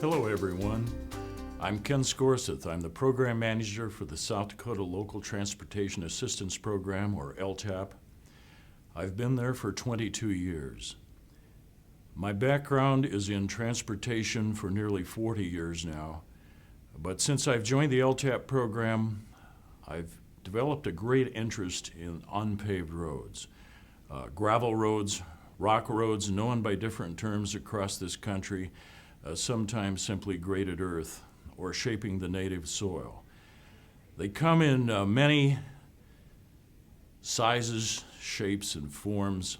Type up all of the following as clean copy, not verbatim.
Hello everyone, I'm Ken Skorseth. I'm the Program Manager for the South Dakota Local Transportation Assistance Program, or LTAP. I've been there for 22 years. My background is in transportation for nearly 40 years now, but since I've joined the LTAP program, I've developed a great interest in unpaved roads. Gravel roads, rock roads, known by different terms across this country, sometimes simply graded earth or shaping the native soil. They come in many sizes, shapes, and forms.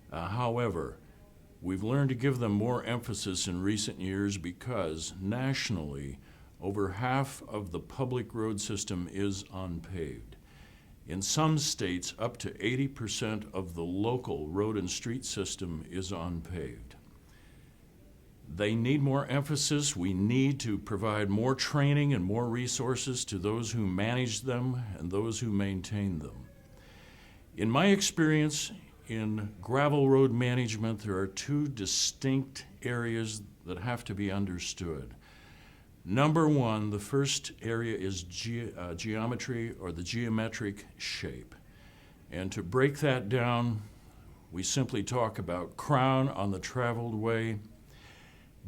However, we've learned to give them more emphasis in recent years because nationally, over half of the public road system is unpaved. In some states, up to 80% of the local road and street system is unpaved. They need more emphasis. We need to provide more training and more resources to those who manage them and those who maintain them. In my experience in gravel road management, there are two distinct areas that have to be understood. Number one, the first area is geometry or the geometric shape. And to break that down, we simply talk about crown on the traveled way,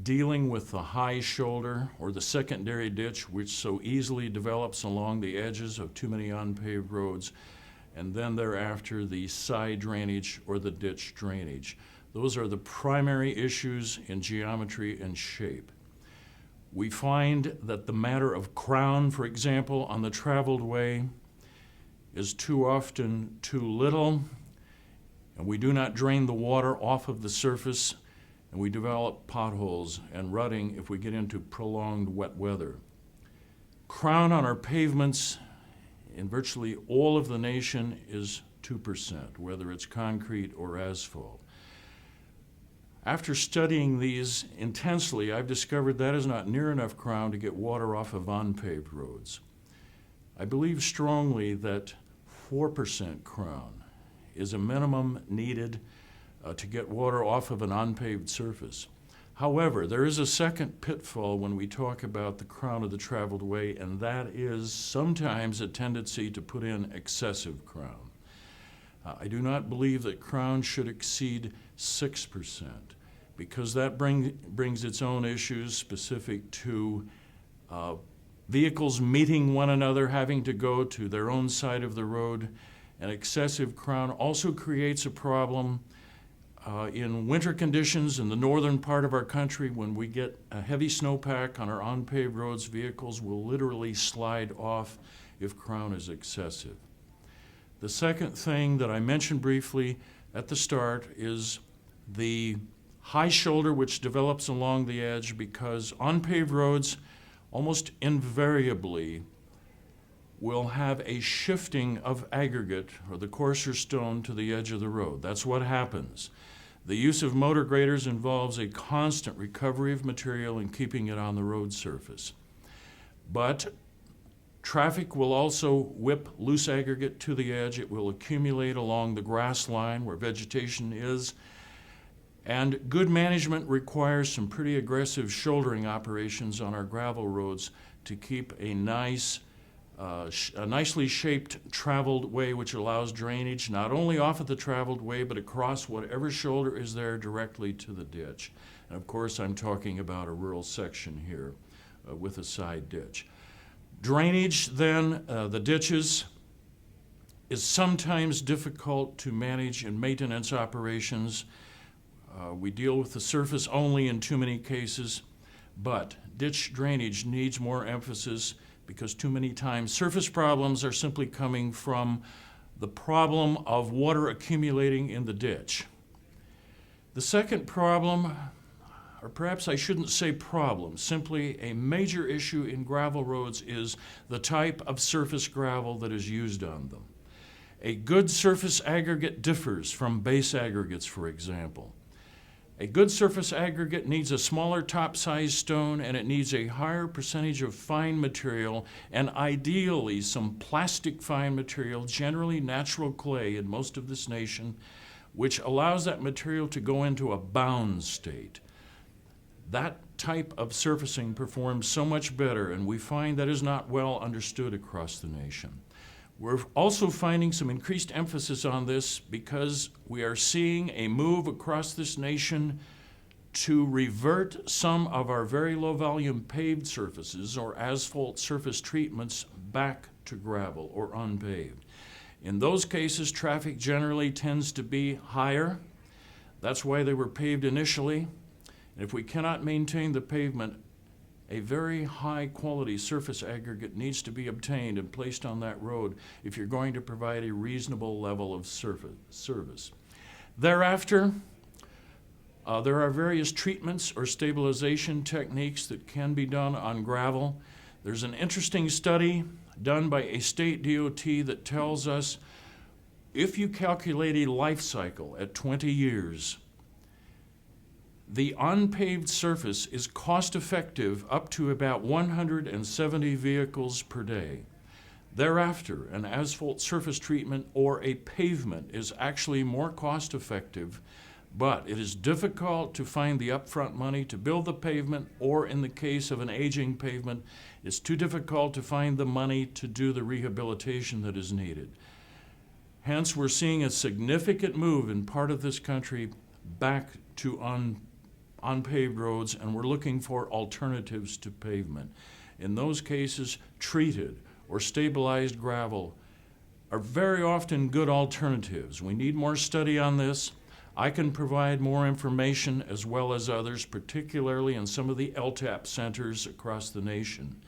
dealing with the high shoulder or the secondary ditch, which so easily develops along the edges of too many unpaved roads, and then thereafter the side drainage or the ditch drainage. Those are the primary issues in geometry and shape. We find that the matter of crown, for example, on the traveled way is too often too little, and we do not drain the water off of the surface, and we develop potholes and rutting if we get into prolonged wet weather. Crown on our pavements in virtually all of the nation is 2%, whether it's concrete or asphalt. After studying these intensely, I've discovered that is not near enough crown to get water off of unpaved roads. I believe strongly that 4% crown is a minimum needed to get water off of an unpaved surface. However, there is a second pitfall when we talk about the crown of the traveled way, and that is sometimes a tendency to put in excessive crown. I do not believe that crown should exceed 6%, because that brings its own issues specific to vehicles meeting one another, having to go to their own side of the road. And excessive crown also creates a problem in winter conditions in the northern part of our country. When we get a heavy snowpack on our unpaved roads, vehicles will literally slide off if crown is excessive. The second thing that I mentioned briefly at the start is the high shoulder which develops along the edge, because unpaved roads almost invariably will have a shifting of aggregate or the coarser stone to the edge of the road. That's what happens. The use of motor graders involves a constant recovery of material and keeping it on the road surface. But traffic will also whip loose aggregate to the edge. It will accumulate along the grass line where vegetation is. And good management requires some pretty aggressive shouldering operations on our gravel roads to keep a nicely shaped traveled way, which allows drainage not only off of the traveled way, but across whatever shoulder is there directly to the ditch. And of course, I'm talking about a rural section here with a side ditch. Drainage then, the ditches, is sometimes difficult to manage in maintenance operations. We deal with the surface only in too many cases, but ditch drainage needs more emphasis because too many times surface problems are simply coming from the problem of water accumulating in the ditch. The second problem, or perhaps I shouldn't say problem, simply a major issue in gravel roads, is the type of surface gravel that is used on them. A good surface aggregate differs from base aggregates, for example. A good surface aggregate needs a smaller top-size stone, and it needs a higher percentage of fine material, and ideally some plastic fine material, generally natural clay in most of this nation, which allows that material to go into a bound state. That type of surfacing performs so much better, and we find that is not well understood across the nation. We're also finding some increased emphasis on this because we are seeing a move across this nation to revert some of our very low volume paved surfaces or asphalt surface treatments back to gravel or unpaved. In those cases, traffic generally tends to be higher. That's why they were paved initially. And if we cannot maintain the pavement, a very high quality surface aggregate needs to be obtained and placed on that road if you're going to provide a reasonable level of service. Thereafter, there are various treatments or stabilization techniques that can be done on gravel. There's an interesting study done by a state DOT that tells us if you calculate a life cycle at 20 years, the unpaved surface is cost effective up to about 170 vehicles per day. Thereafter, an asphalt surface treatment or a pavement is actually more cost effective, but it is difficult to find the upfront money to build the pavement, or in the case of an aging pavement, it's too difficult to find the money to do the rehabilitation that is needed. Hence, we're seeing a significant move in part of this country back to unpaved roads, and we're looking for alternatives to pavement. In those cases, treated or stabilized gravel are very often good alternatives. We need more study on this. I can provide more information as well as others, particularly in some of the LTAP centers across the nation.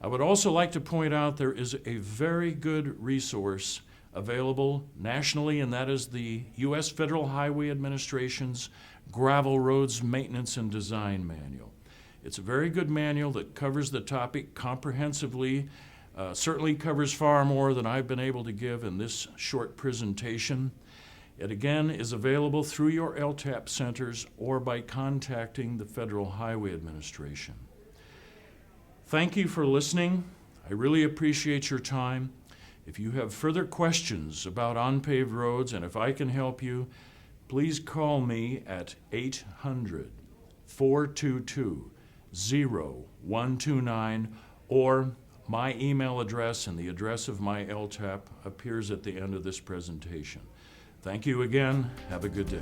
I would also like to point out there is a very good resource available nationally, and that is the U.S. Federal Highway Administration's Gravel Roads Maintenance and Design Manual. It's a very good manual that covers the topic comprehensively, certainly covers far more than I've been able to give in this short presentation. It again is available through your LTAP centers or by contacting the Federal Highway Administration. Thank you for listening. I really appreciate your time. If you have further questions about unpaved roads and if I can help you, please call me at 800-422-0129, or my email address and the address of my LTAP appears at the end of this presentation. Thank you again. Have a good day.